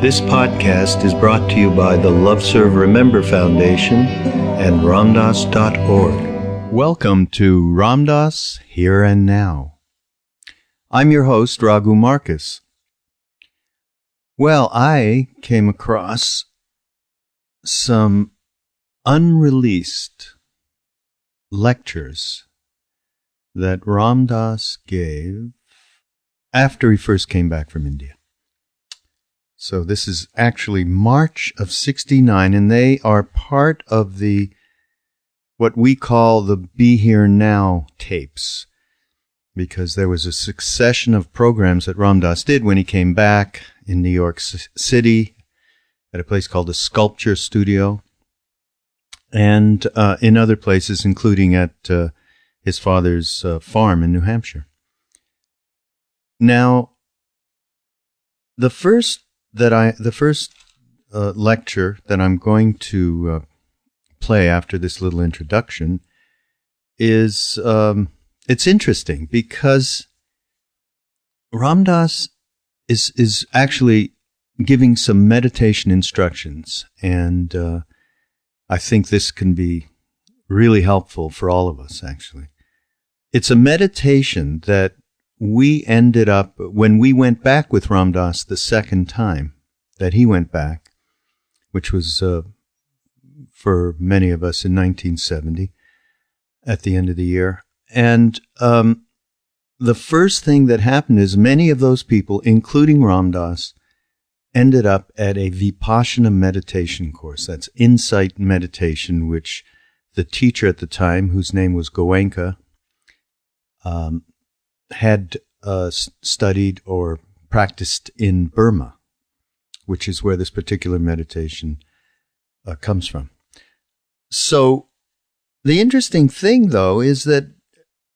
This podcast is brought to you by the Love Serve Remember Foundation and Ramdas.org. Welcome to Ramdas Here and Now. I'm your host, Raghu Marcus. Well, I came across some unreleased lectures that Ramdas gave after he first came back from India. So this is actually March of 69, and they are part of what we call the Be Here Now tapes, because there was a succession of programs that Ramdas did when he came back in New York City at a place called the Sculpture Studio, and in other places, including at his father's farm in New Hampshire. Now, the first lecture that I'm going to play after this little introduction is it's interesting because Ramdas is actually giving some meditation instructions, and I think this can be really helpful for all of us, actually. It's a meditation that we ended up, when we went back with Ramdas the second time that he went back, which was for many of us in 1970, at the end of the year. And the first thing that happened is many of those people, including Ramdas, ended up at a Vipassana meditation course. That's insight meditation, which the teacher at the time, whose name was Goenka, had studied or practiced in Burma, which is where this particular meditation comes from. So the interesting thing, though, is that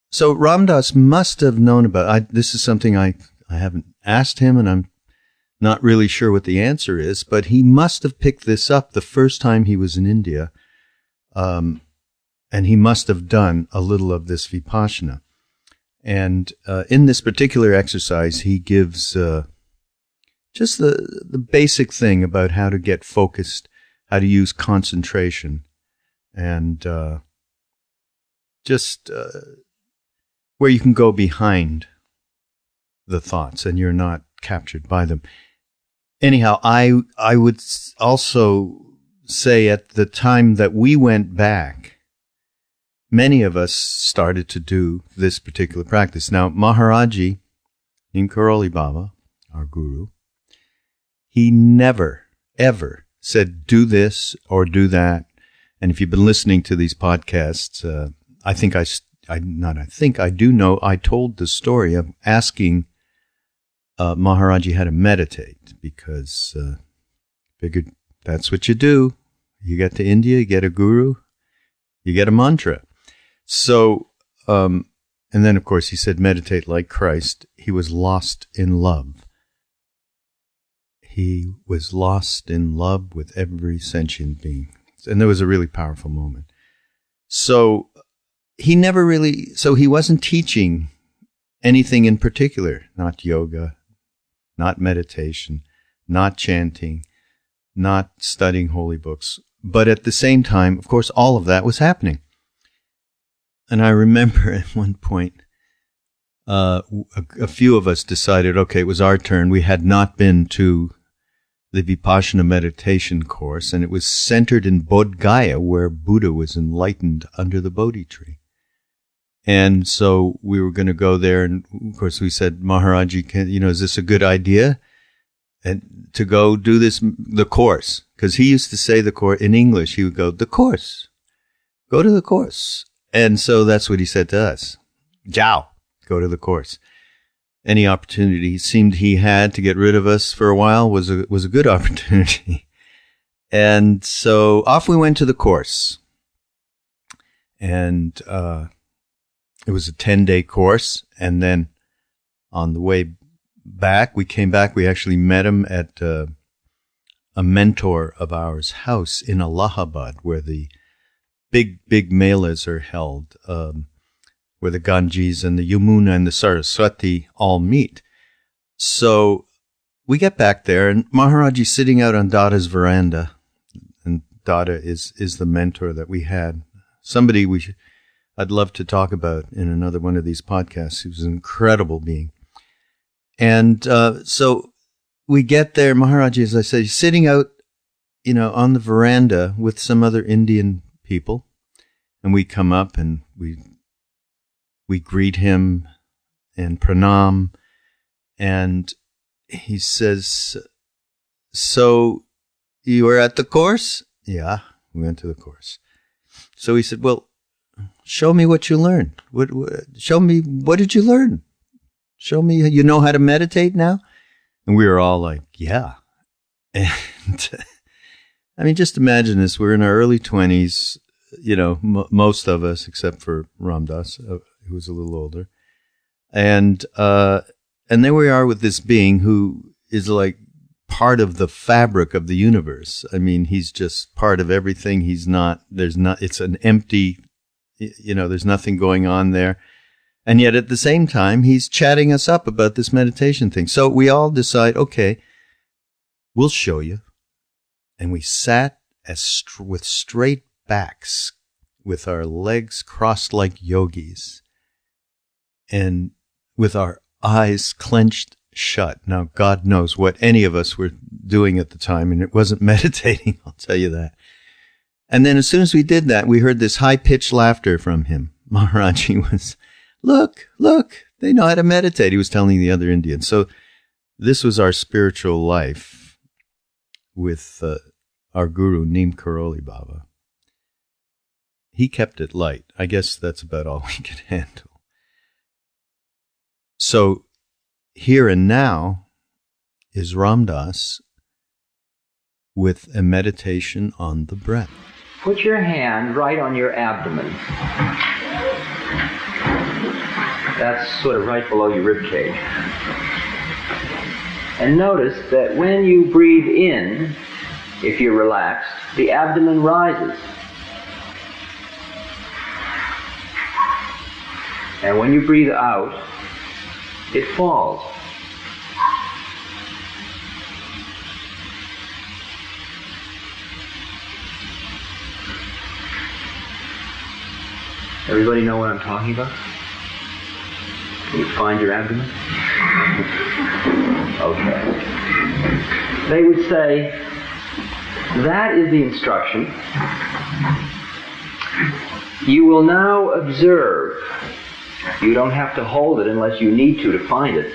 so Ramdas must have known about. This is something I haven't asked him, and I'm not really sure what the answer is, but he must have picked this up the first time he was in India, and he must have done a little of this Vipassana. And in this particular exercise, he gives just the basic thing about how to get focused, how to use concentration, and just where you can go behind the thoughts and you're not captured by them. Anyhow, I would also say at the time that we went back, many of us started to do this particular practice. Now, Maharaji, Karoli Baba, our guru, he never, ever said, do this or do that. And if you've been listening to these podcasts, I do know, I told the story of asking Maharaji how to meditate, because figured that's what you do. You get to India, you get a guru, you get a mantra. So, and then, of course, he said, meditate like Christ. He was lost in love. He was lost in love with every sentient being. And there was a really powerful moment. So, he wasn't teaching anything in particular, not yoga, not meditation, not chanting, not studying holy books. But at the same time, of course, all of that was happening. And I remember at one point, a few of us decided, okay, it was our turn. We had not been to the Vipassana meditation course, and it was centered in Bodh Gaya, where Buddha was enlightened under the Bodhi tree. And so we were going to go there, and of course we said, Maharaji, is this a good idea? And to go do the course, because he used to say the course in English. He would go, the course, go to the course. And so that's what he said to us. Jiao, go to the course. Any opportunity he seemed he had to get rid of us for a while was a good opportunity. And so off we went to the course. And it was a 10-day course. And then on the way back, we actually met him at a mentor of ours' house in Allahabad, where the big melas are held, where the Ganges and the Yamuna and the Saraswati all meet. So we get back there, and Maharaji's sitting out on Dada's veranda. And Dada is the mentor that we had. Somebody I'd love to talk about in another one of these podcasts. He was an incredible being. And so we get there, Maharaji, as I said, he's sitting out, on the veranda with some other Indian people. And we come up and we greet him and pranam. And he says, "So you were at the course?" "Yeah, we went to the course." So he said, "Well, show me what you learned. Show me, what did you learn? Show me, you know how to meditate now?" And we were all like, "Yeah." And I mean, just imagine this. We're in our early 20s, most of us, except for Ram Dass, who was a little older. And there we are with this being who is like part of the fabric of the universe. I mean, he's just part of everything. It's an empty, there's nothing going on there. And yet at the same time, he's chatting us up about this meditation thing. So we all decide, okay, we'll show you. And we sat with straight backs, with our legs crossed like yogis, and with our eyes clenched shut. Now, God knows what any of us were doing at the time, and it wasn't meditating, I'll tell you that. And then as soon as we did that, we heard this high-pitched laughter from him. Maharaji was, look, they know how to meditate, he was telling the other Indians. So this was our spiritual life with our guru, Neem Karoli Baba. He kept it light. I guess that's about all we could handle. So here and now is Ram Dass with a meditation on the breath. Put your hand right on your abdomen. That's sort of right below your rib cage. And notice that when you breathe in, if you're relaxed, the abdomen rises. And when you breathe out, it falls. Everybody know what I'm talking about? Can you find your abdomen? Okay. They would say, that is the instruction. You will now observe. You don't have to hold it unless you need to find it.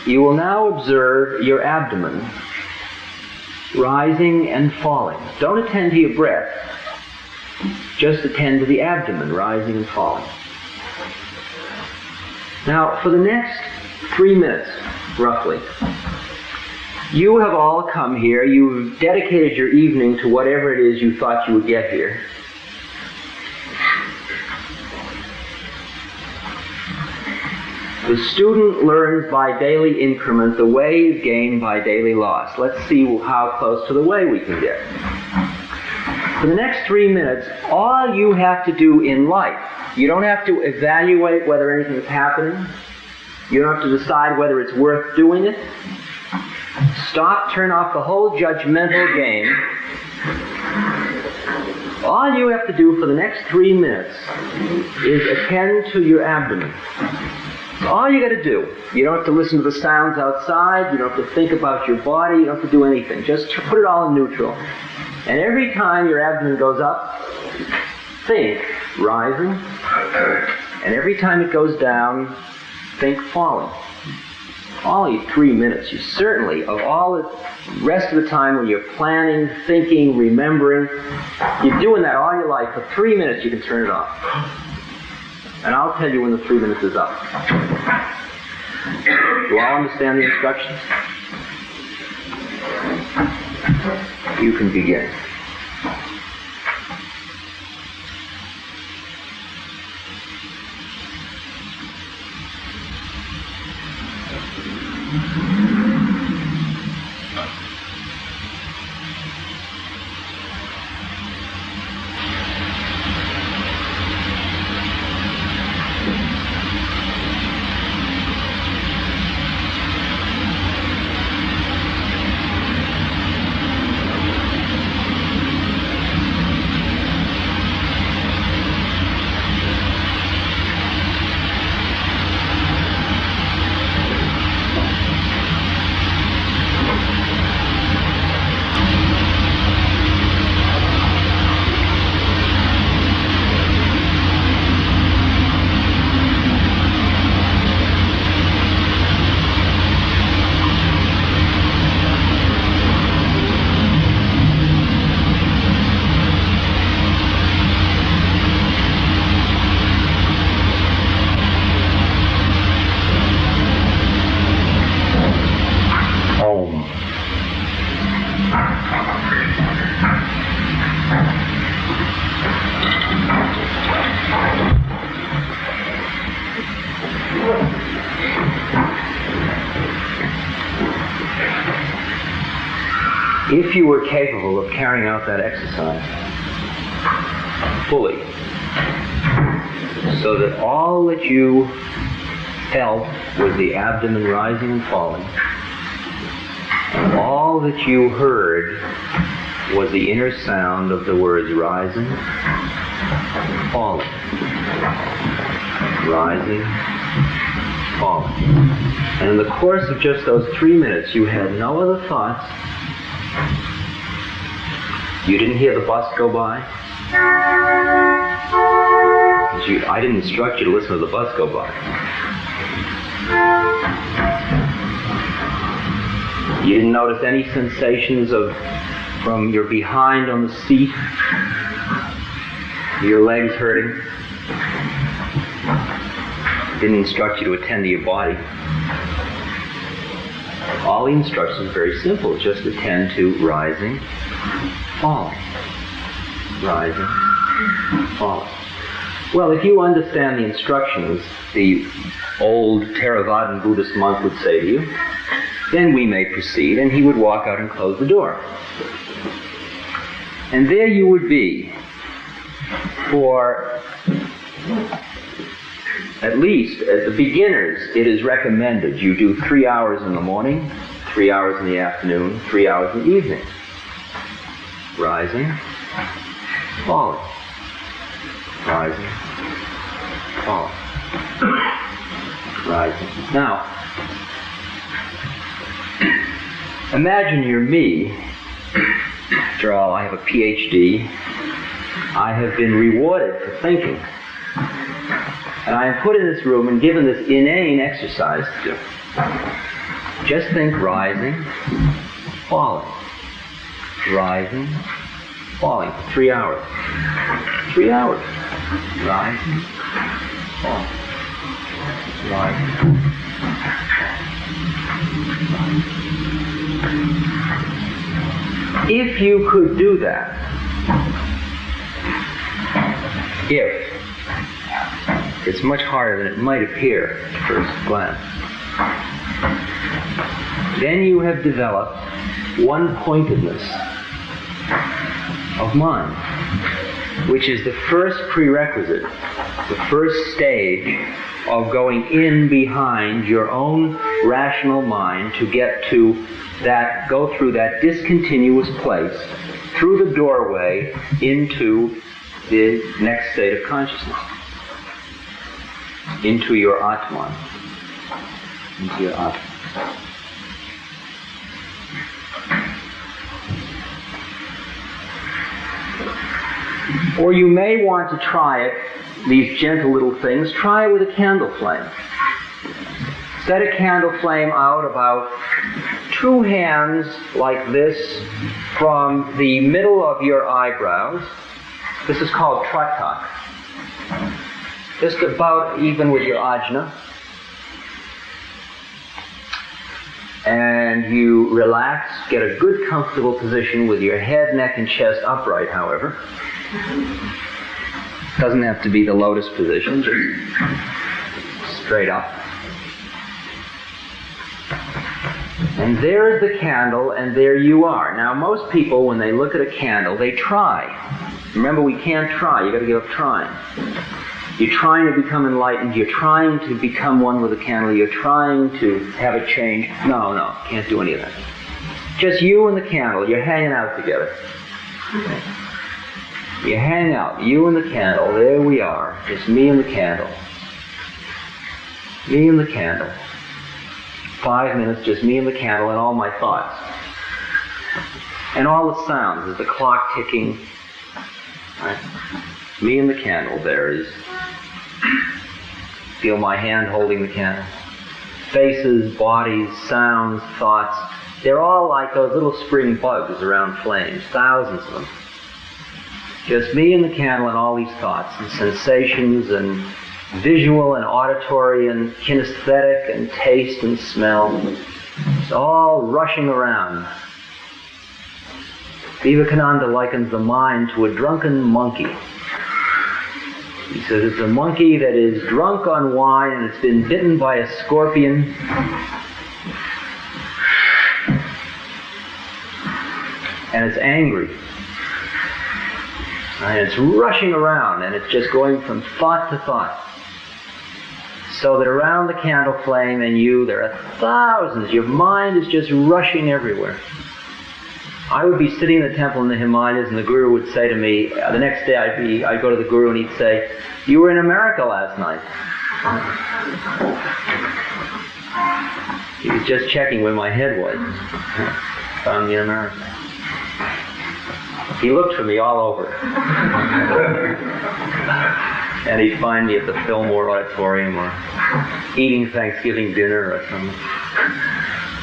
You will now observe your abdomen rising and falling. Don't attend to your breath. Just attend to the abdomen rising and falling. Now, for the next 3 minutes, roughly, you have all come here. You've dedicated your evening to whatever it is you thought you would get here. The student learns by daily increment. The way is gained by daily loss. Let's see how close to the way we can get. For the next 3 minutes, all you have to do in life, you don't have to evaluate whether anything is happening. You don't have to decide whether it's worth doing it. Stop, turn off the whole judgmental game. All you have to do for the next 3 minutes is attend to your abdomen. That's all you got to do. You don't have to listen to the sounds outside. You don't have to think about your body. You don't have to do anything. Just put it all in neutral. And every time your abdomen goes up, think rising. And every time it goes down, think falling. Only 3 minutes. You certainly, of all the rest of the time when you're planning, thinking, remembering, you're doing that all your life. For 3 minutes you can turn it off. And I'll tell you when the 3 minutes is up. Do all understand the instructions? You can begin. if you were capable of carrying out that exercise fully, so that all that you felt was the abdomen rising and falling, and all that you heard was the inner sound of the words rising, falling, rising, falling. And in the course of just those 3 minutes, you had no other thoughts. You didn't hear the bus go by. I didn't instruct you to listen to the bus go by. You didn't notice any sensations from your behind on the seat, your legs hurting. Didn't instruct you to attend to your body. All the instructions are very simple. Just attend to rising, falling, rising, falling. Well, if you understand the instructions, the old Theravadan Buddhist monk would say to you, then we may proceed, and he would walk out and close the door. And there you would be for, at least as the beginners, it is recommended you do 3 hours in the morning, 3 hours in the afternoon, 3 hours in the evening. Rising, falling, rising, falling, rising. Now, imagine you're me. After all, I have a PhD. I have been rewarded for thinking. And I am put in this room and given this inane exercise to do. Just think rising, falling, rising, falling for 3 hours. 3 hours. Rising, falling, rising, falling. If you could do that, it's much harder than it might appear at first glance, then you have developed one-pointedness of mind, which is the first prerequisite, the first stage of going in behind your own rational mind to get to that, go through that discontinuous place, through the doorway into the next state of consciousness, into your Atman, into your Atman. Or you may want to try it, these gentle little things, try it with a candle flame. Set a candle flame out about 2 hands like this from the middle of your eyebrows. This is called tratak. Just about even with your ajna. And you relax, get a good comfortable position with your head, neck, and chest upright, however. Doesn't have to be the lotus position, just straight up. And there's the candle, and there you are. Now, most people, when they look at a candle, they try. Remember, we can't try. You've got to give up trying. You're trying to become enlightened. You're trying to become one with the candle. You're trying to have a change. No, can't do any of that. Just you and the candle. You're hanging out together. You hang out, you and the candle. There we are. Just me and the candle. Me and the candle. 5 minutes, just me and the candle and all my thoughts. And all the sounds, is the clock ticking. Right? Me and the candle there is. Feel my hand holding the candle. Faces, bodies, sounds, thoughts. They're all like those little spring bugs around flames, thousands of them. Just me and the candle and all these thoughts and sensations and visual and auditory and kinesthetic and taste and smell. It's all rushing around. Vivekananda likens the mind to a drunken monkey. He says it's a monkey that is drunk on wine and it's been bitten by a scorpion. and it's angry. And it's rushing around, and it's just going from thought to thought. So that around the candle flame and you, there are thousands. Your mind is just rushing everywhere. I would be sitting in the temple in the Himalayas, and the Guru would say to me, the next day I'd go to the Guru and he'd say, "You were in America last night." He was just checking where my head was. Found me in America. He looked for me all over. And he'd find me at the Fillmore Auditorium or eating Thanksgiving dinner or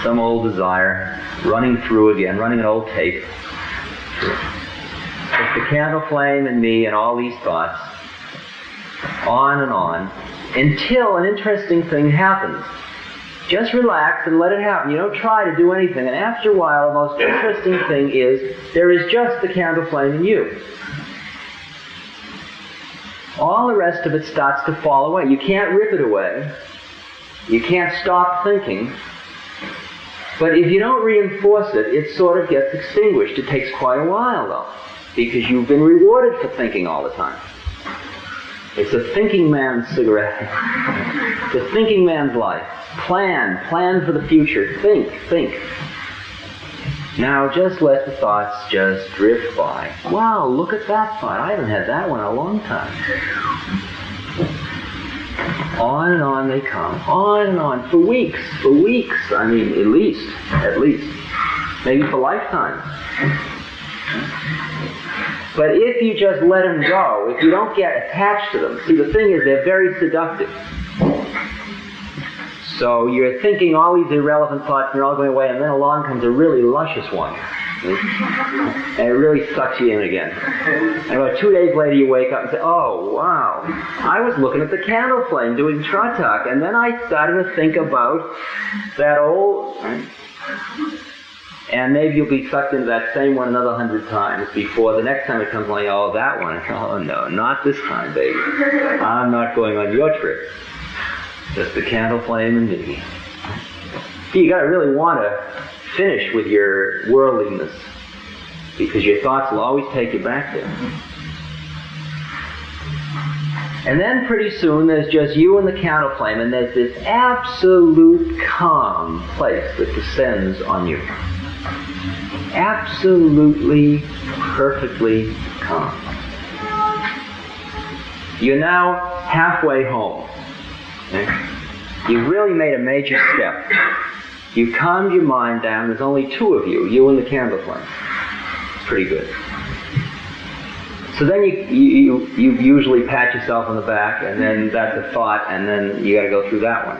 some old desire, running through again, running an old tape. It's the candle flame and me and all these thoughts, on and on, until an interesting thing happens. Just relax and let it happen. You don't try to do anything. And after a while, the most interesting thing is there is just the candle flame in you. All the rest of it starts to fall away. You can't rip it away. You can't stop thinking. But if you don't reinforce it, it sort of gets extinguished. It takes quite a while, though, because you've been rewarded for thinking all the time. It's a thinking man's cigarette. It's a thinking man's life. Plan for the future. Think. Now just let the thoughts just drift by. Wow, look at that thought. I haven't had that one in a long time. On and on they come. On and on. For weeks. I mean, at least. Maybe for lifetimes. But if you just let them go, if you don't get attached to them, see, the thing is, they're very seductive. So you're thinking all these irrelevant thoughts, and they're all going away, and then along comes a really luscious one. And it really sucks you in again. And about 2 days later you wake up and say, "Oh, wow, I was looking at the candle flame doing tratak, and then I started to think about that old..." And maybe you'll be sucked into that same one another 100 times before the next time it comes along, "Oh, that one. Oh, no, not this time, baby. I'm not going on your trip. Just the candle flame and me." You got to really want to finish with your worldliness, because your thoughts will always take you back there. And then pretty soon there's just you and the candle flame, and there's this absolute calm place that descends on you. Absolutely, perfectly calm. You're now halfway home. Okay? You've really made a major step. You've calmed your mind down. There's only two of you, you and the candle flame. It's pretty good. So then you usually pat yourself on the back, and then that's a thought, and then you got to go through that one.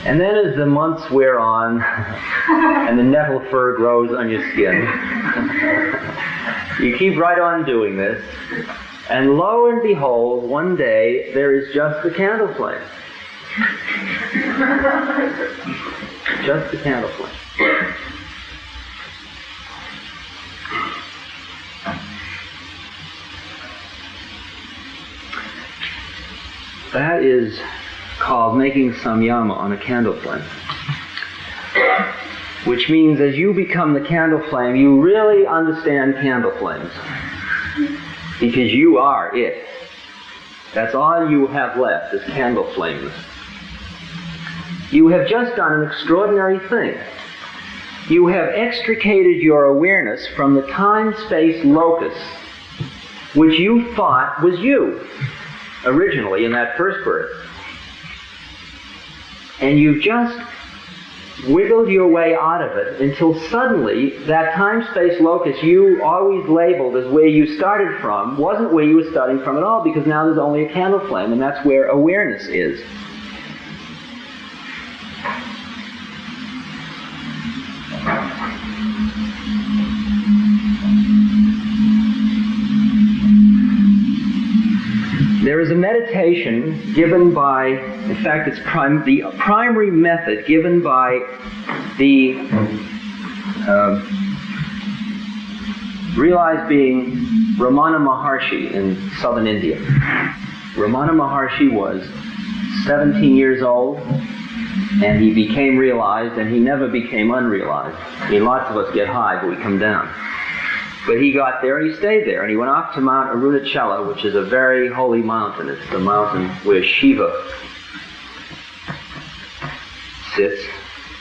And then as the months wear on, and the nettle fur grows on your skin, you keep right on doing this, and lo and behold, one day, there is just the candle flame. Just the candle flame. That is called making samyama on a candle flame. Which means as you become the candle flame, you really understand candle flames. Because you are it. That's all you have left, is candle flames. You have just done an extraordinary thing. You have extricated your awareness from the time-space locus, which you thought was you, originally in that first birth. And you've just wiggled your way out of it until suddenly that time-space locus you always labeled as where you started from wasn't where you were starting from at all, because now there's only a candle flame, and that's where awareness is. There is a meditation given by, in fact, it's the primary method given by the realized being Ramana Maharshi in southern India. Ramana Maharshi was 17 years old, And he became realized, and he never became unrealized. I mean, lots of us get high, but we come down. But he got there, and he stayed there, and he went up to Mount Arunachala, which is a very holy mountain. It's the mountain where Shiva sits,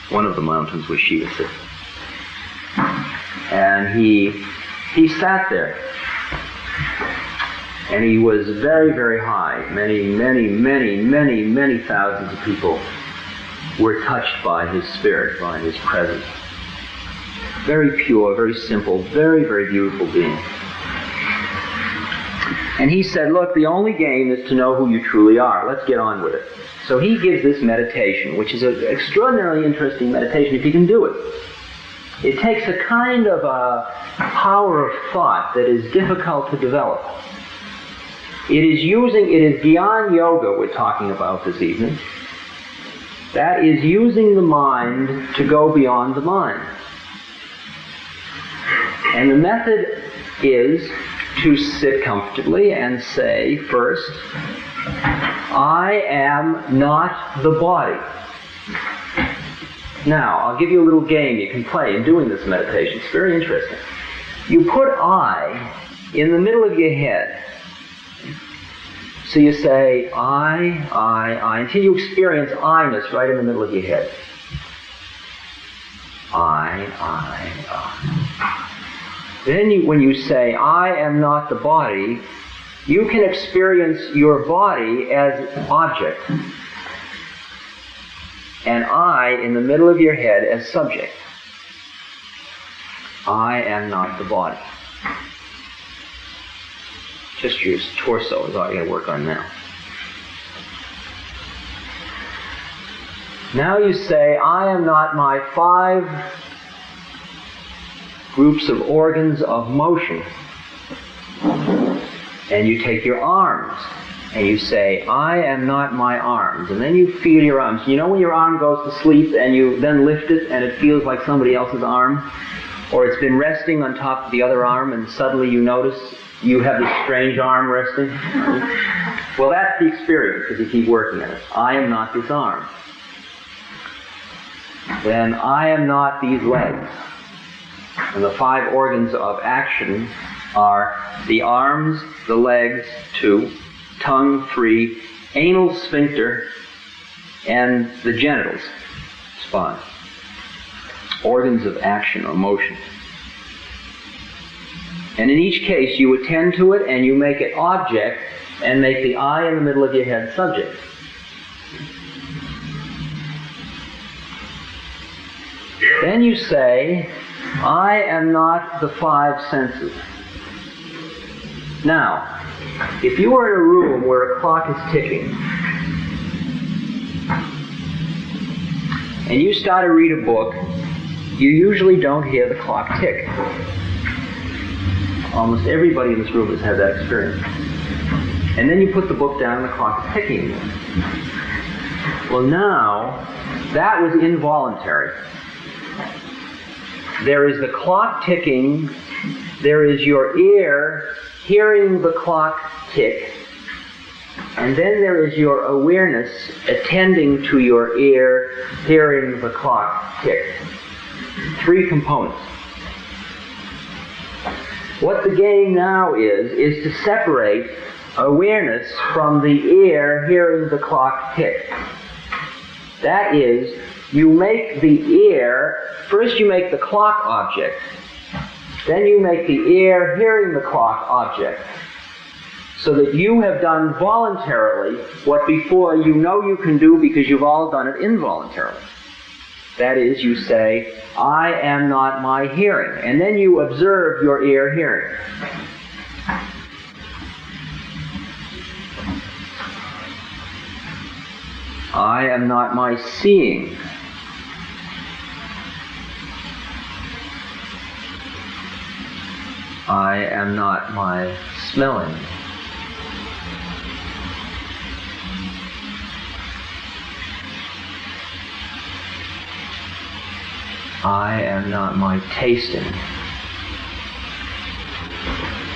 one of the mountains where Shiva sits. And he sat there. And he was very, very high. Many thousands of people were touched by his spirit, by his presence. Very pure, very simple, very, very beautiful being. And he said, look, the only game is to know who you truly are. Let's get on with it. So he gives this meditation, which is an extraordinarily interesting meditation if you can do it. It takes a kind of a power of thought that is difficult to develop. It is Gyan Yoga we're talking about this evening. That is using the mind to go beyond the mind. And the method is to sit comfortably and say, first, I am not the body. Now, I'll give you a little game you can play in doing this meditation. It's very interesting. You put I in the middle of your head. So you say, I, until you experience I-ness right in the middle of your head. I. Then when you say, I am not the body, you can experience your body as object. And I in the middle of your head as subject. I am not the body. Just your torso is all you're going to work on now. Now you say, I am not my 5 groups of organs of motion. And you take your arms, and you say, I am not my arms. And then you feel your arms. You know when your arm goes to sleep, and you then lift it, and it feels like somebody else's arm? Or it's been resting on top of the other arm, and suddenly you notice you have this strange arm resting? Well, that's the experience, if you keep working at it. I am not this arm. Then I am not these legs. And the 5 organs of action are the arms, the legs, 2, tongue, 3, anal sphincter, and the genitals, spine. Organs of action or motion. And in each case, you attend to it and you make it object and make the I in the middle of your head subject. Then you say, I am not the 5 senses. Now, if you were in a room where a clock is ticking, and you start to read a book, you usually don't hear the clock tick. Almost everybody in this room has had that experience. And then you put the book down and the clock is ticking again. Well, now, that was involuntary. There is the clock ticking, there is your ear hearing the clock tick, and then there is your awareness attending to your ear hearing the clock tick. 3 components. What the game now is to separate awareness from the ear hearing the clock tick. That is, you make the ear, first you make the clock object, then you make the ear hearing the clock object, so that you have done voluntarily what before you know you can do because you've all done it involuntarily. That is, you say, I am not my hearing, and then you observe your ear hearing. I am not my seeing. I am not my smelling. I am not my tasting.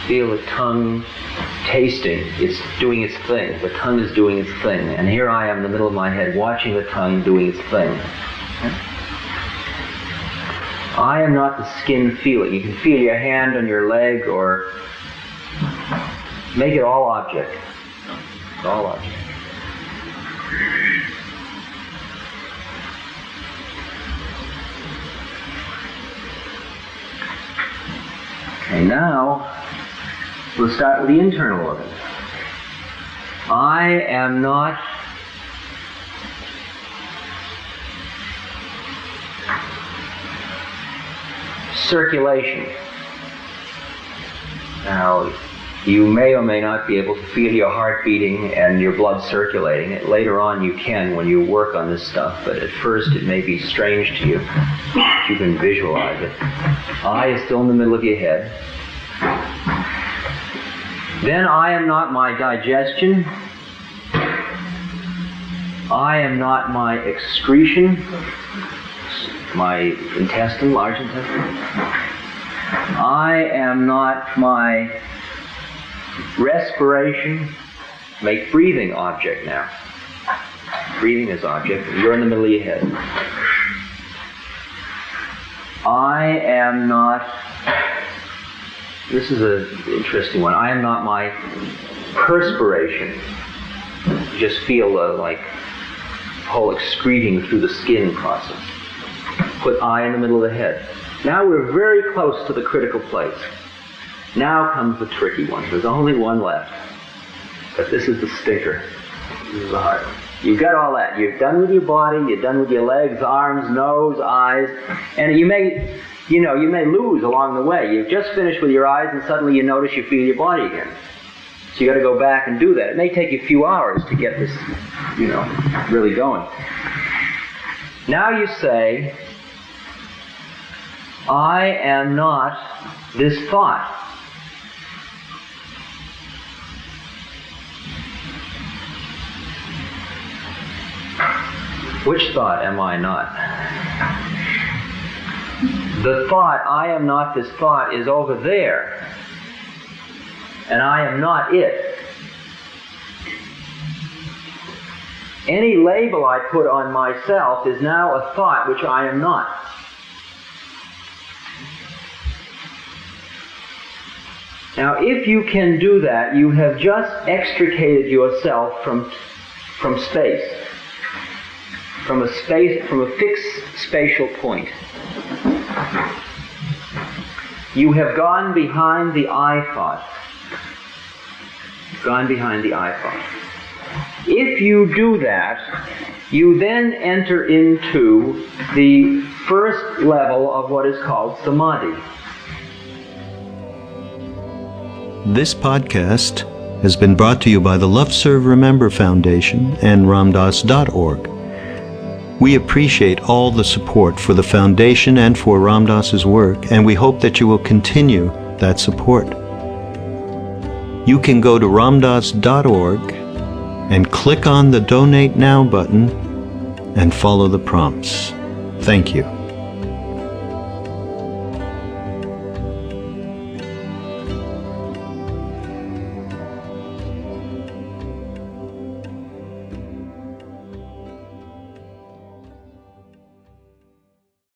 Feel the tongue tasting, it's doing its thing. The tongue is doing its thing. And here I am in the middle of my head watching the tongue doing its thing. I am not the skin feeling. You can feel your hand on your leg, or make it all object. All object. Okay, now we'll start with the internal organs. I am not circulation. Now, you may or may not be able to feel your heart beating and your blood circulating. Later on you can when you work on this stuff, but at first it may be strange to you. You can visualize it. I is still in the middle of your head. Then I am not my digestion. I am not my excretion, my intestine, large intestine. I am not my respiration. Make breathing object now. Breathing is object. You're in the middle of your head. I am not, this is an interesting one, I am not my perspiration. You just feel like whole excreting through the skin process. Put I in the middle of the head. Now we're very close to the critical place. Now comes the tricky one. There's only one left. But this is the stinker. This is the hard one. You've got all that. You're done with your body, you're done with your legs, arms, nose, eyes, and you may lose along the way. You've just finished with your eyes and suddenly you notice you feel your body again. So you got to go back and do that. It may take you a few hours to get this, really going. Now you say, I am not this thought. Which thought am I not? The thought, I am not this thought, is over there. And I am not it. Any label I put on myself is now a thought which I am not. Now, if you can do that, you have just extricated yourself from space. From a fixed spatial point. You have gone behind the I thought. Gone behind the I thought. If you do that, you then enter into the first level of what is called samadhi. This podcast has been brought to you by the Love Serve Remember Foundation and Ramdas.org. We appreciate all the support for the Foundation and for Ram Dass's work, and we hope that you will continue that support. You can go to ramdas.org and click on the Donate Now button and follow the prompts. Thank you.